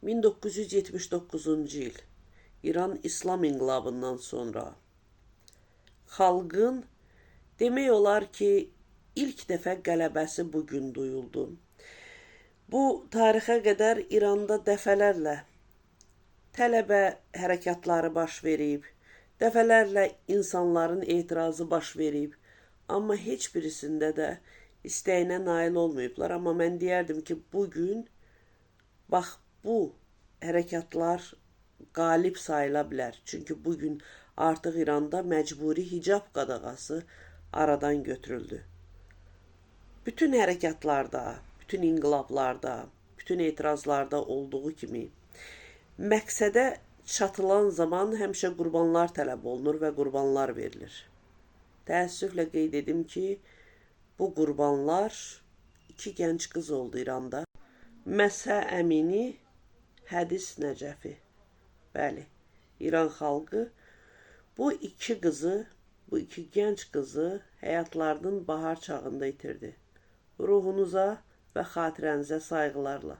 1979-cu il İran İslam İnqilabından sonra xalqın demək olar ki, ilk dəfə qələbəsi bugün duyuldu. Bu tarixə qədər İranda dəfələrlə tələbə hərəkatları baş verib, dəfələrlə insanların etirazı baş verib, amma heç birisində də istəyinə nail olmayıblar. Amma mən deyərdim ki, bugün bax bu hərəkatlar qalib sayıla bilər. Çünki bugün artıq İranda məcburi hicab qadağası aradan götürüldü. Bütün hərəkatlarda, bütün inqilablarda, bütün etirazlarda olduğu kimi məqsədə çatılan zaman həmişə qurbanlar tələb olunur və qurbanlar verilir. Təəssüflə qeyd edim ki, bu qurbanlar 2 gənc qız oldu İranda. Məsə Əmini, Hədis Nəcəfi. Bəli, İran xalqı bu 2 qızı, bu 2 gənc qızı həyatlarının bahar çağında itirdi. Ruhunuza və xatirənizə sayğılarla.